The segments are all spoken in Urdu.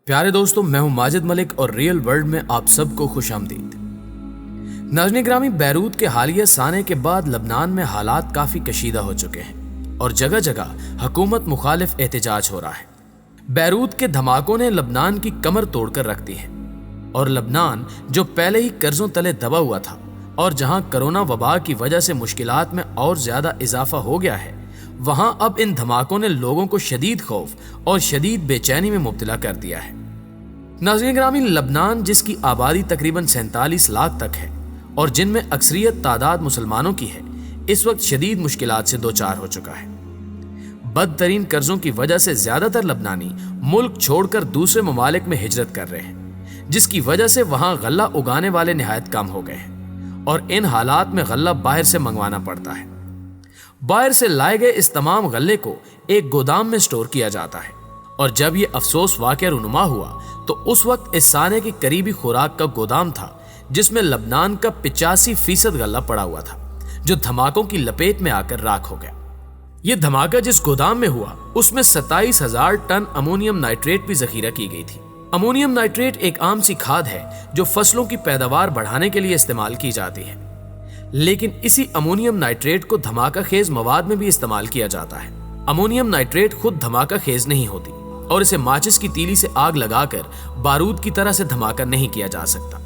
پیارے دوستوں، میں ہوں ماجد ملک اور ریئل ورلڈ میں آپ سب کو خوش آمدید۔ ناظرین گرامی، بیروت کے حالیہ سانے کے بعد لبنان میں حالات کافی کشیدہ ہو چکے ہیں اور جگہ جگہ حکومت مخالف احتجاج ہو رہا ہے۔ بیروت کے دھماکوں نے لبنان کی کمر توڑ کر رکھ دی ہے اور لبنان جو پہلے ہی قرضوں تلے دبا ہوا تھا اور جہاں کرونا وبا کی وجہ سے مشکلات میں اور زیادہ اضافہ ہو گیا ہے، وہاں اب ان دھماکوں نے لوگوں کو شدید خوف اور شدید بے چینی میں مبتلا کر دیا ہے۔ ناظرین گرامی، لبنان جس کی آبادی تقریباً 47 لاکھ تک ہے اور جن میں اکثریت تعداد مسلمانوں کی ہے، اس وقت شدید مشکلات سے دوچار ہو چکا ہے۔ بدترین قرضوں کی وجہ سے زیادہ تر لبنانی ملک چھوڑ کر دوسرے ممالک میں ہجرت کر رہے ہیں، جس کی وجہ سے وہاں غلہ اگانے والے نہایت کم ہو گئے ہیں اور ان حالات میں غلہ باہر سے منگوانا پڑتا ہے۔ باہر سے لائے گئے اس تمام غلے کو ایک گودام میں سٹور کیا جاتا ہے اور جب یہ افسوس واقعہ رونما ہوا تو اس وقت اس سانے کی قریبی خوراک کا گودام تھا جس میں لبنان کا 85% غلہ پڑا ہوا تھا، جو دھماکوں کی لپیٹ میں آ کر راکھ ہو گیا۔ یہ دھماکہ جس گودام میں ہوا اس میں 27,000 ٹن امونیم نائٹریٹ بھی ذخیرہ کی گئی تھی۔ امونیم نائٹریٹ ایک عام سی کھاد ہے جو فصلوں کی پیداوار بڑھانے کے لیے استعمال کی جاتی ہے، لیکن اسی امونیم نائٹریٹ کو دھماکہ خیز مواد میں بھی استعمال کیا جاتا ہے۔ امونیم نائٹریٹ خود دھماکہ خیز نہیں ہوتی اور اسے ماچس کی تیلی سے آگ لگا کر بارود کی طرح سے دھماکہ نہیں کیا جا سکتا،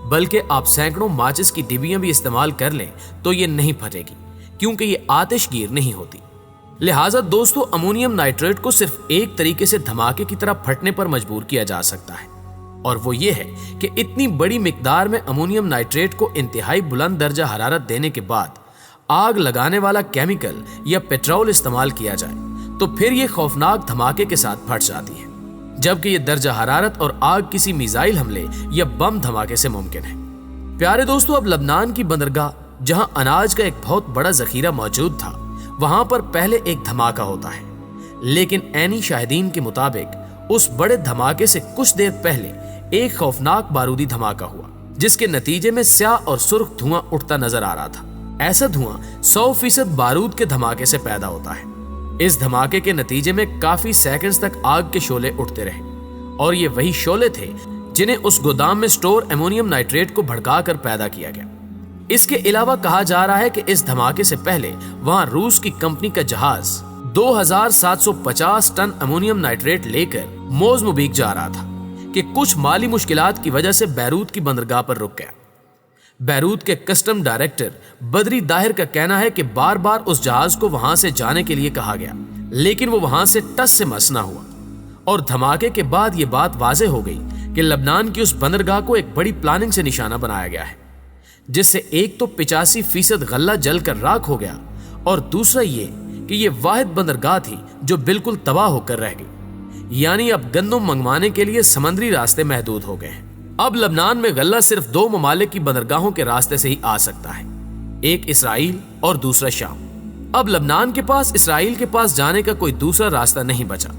بلکہ آپ سینکڑوں ماچس کی ڈبیاں بھی استعمال کر لیں تو یہ نہیں پھٹے گی کیونکہ یہ آتش گیر نہیں ہوتی۔ لہٰذا دوستو، امونیم نائٹریٹ کو صرف ایک طریقے سے دھماکے کی طرح پھٹنے پر مجبور کیا جا سکتا ہے، اور وہ یہ ہے کہ اتنی بڑی مقدار میں امونیم نائٹریٹ کو انتہائی بلند درجہ حرارت دینے کے بعد آگ لگانے والا کیمیکل یا پیٹرول استعمال کیا جائے تو پھر یہ خوفناک دھماکے کے ساتھ پھٹ جاتی ہے، جبکہ یہ درجہ حرارت اور آگ کسی میزائل حملے یا بم دھماکے سے ممکن ہے۔ پیارے دوستو، اب لبنان کی بندرگاہ جہاں اناج کا ایک بہت بڑا ذخیرہ موجود تھا، وہاں پر پہلے ایک دھماکہ ہوتا ہے، لیکن عینی شاہدین کے مطابق اس بڑے دھماکے سے کچھ دیر پہلے ایک خوفناک بارودی دھماکہ ہوا جس کے نتیجے میں سیاہ اور سرخ دھواں اٹھتا نظر آ رہا تھا۔ ایسا دھواں 100% بارود کے دھماکے سے پیدا ہوتا ہے۔ اس دھماکے کے نتیجے میں کافی سیکنڈز تک آگ کے شعلے اٹھتے رہے اور یہ وہی شعلے تھے جنہیں اس گودام میں سٹور امونیم نائٹریٹ کو بھڑکا کر پیدا کیا گیا۔ اس کے علاوہ کہا جا رہا ہے کہ اس دھماکے سے پہلے وہاں روس کی کمپنی کا جہاز 2750 ٹن امونیم نائٹریٹ لے کر موزمبیق جا رہا تھا کہ کچھ مالی مشکلات کی وجہ سے بیروت کی بندرگاہ پر رک گیا۔ بیروت کے کسٹم ڈائریکٹر بدری داہر کا کہنا ہے کہ بار بار اس جہاز کو وہاں سے جانے کے لیے کہا گیا، لیکن وہ وہاں سے ٹس سے مس نہ ہوا، اور دھماکے کے بعد یہ بات واضح ہو گئی کہ لبنان کی اس بندرگاہ کو ایک بڑی پلاننگ سے نشانہ بنایا گیا ہے، جس سے ایک تو 85% غلہ جل کر راکھ ہو گیا اور دوسرا یہ کہ یہ واحد بندرگاہ تھی جو بالکل تباہ ہو کر رہ گئی، یعنی اب گندم منگوانے کے لیے سمندری راستے محدود ہو گئے ہیں۔ اب لبنان میں غلہ صرف 2 ممالک کی بندرگاہوں کے راستے سے ہی آ سکتا ہے، ایک اسرائیل اور دوسرا شام۔ اب لبنان کے پاس اسرائیل کے پاس جانے کا کوئی دوسرا راستہ نہیں بچا،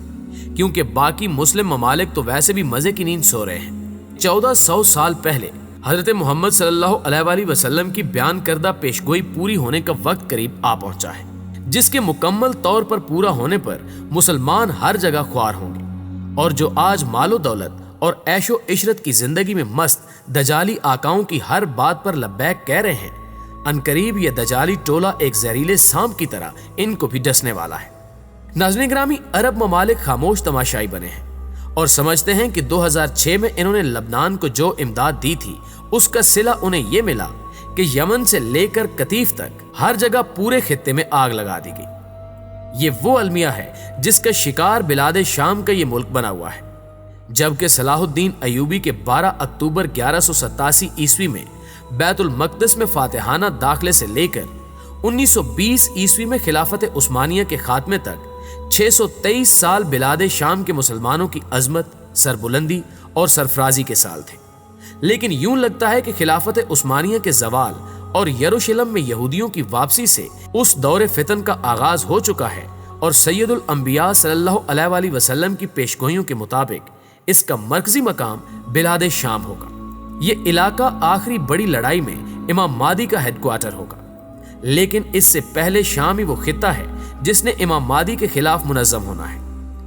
کیونکہ باقی مسلم ممالک تو ویسے بھی مزے کی نیند سو رہے ہیں۔ 1400 سال پہلے حضرت محمد صلی اللہ علیہ وآلہ وسلم کی بیان کردہ پیشگوئی پوری ہونے کا وقت قریب آ پہنچا ہے، جس کے مکمل طور پر پورا ہونے پر مسلمان ہر جگہ خوار ہوں گے، اور جو آج مال و دولت اور عیش و عشرت کی زندگی میں مست دجالی آقاؤں کی ہر بات پر لبیک کہہ رہے ہیں، عنقریب یہ دجالی ٹولہ ایک زہریلے سانپ کی طرح ان کو بھی ڈسنے والا ہے۔ ناظرین گرامی، عرب ممالک خاموش تماشائی بنے ہیں اور سمجھتے ہیں کہ 2006 میں انہوں نے لبنان کو جو امداد دی تھی اس کا صلہ انہیں یہ ملا کہ یمن سے لے کر قطیف تک ہر جگہ پورے خطے میں آگ لگا دی گئی۔ یہ وہ المیہ ہے جس کا شکار بلاد شام کا یہ ملک بنا ہوا ہے، جبکہ صلاح الدین ایوبی کے 12 اکتوبر 1187 عیسوی میں بیت المقدس میں فاتحانہ داخلے سے لے کر 1920 عیسوی میں خلافت عثمانیہ کے خاتمے تک 623 سال بلاد شام کے مسلمانوں کی عظمت، سربلندی اور سرفرازی کے سال تھے، لیکن یوں لگتا ہے کہ خلافت عثمانیہ کے زوال اور یروشلم میں یہودیوں کی واپسی سے اس دور فتن کا آغاز ہو چکا ہے، اور سید الانبیاء صلی اللہ علیہ وآلہ وسلم کی پیشگوئیوں کے مطابق اس کا مرکزی مقام بلاد شام ہوگا۔ یہ علاقہ آخری بڑی لڑائی میں امام مہدی کا ہیڈ کوارٹر ہوگا، لیکن اس سے پہلے شام ہی وہ خطہ ہے جس نے امام مہدی کے خلاف منظم ہونا ہے۔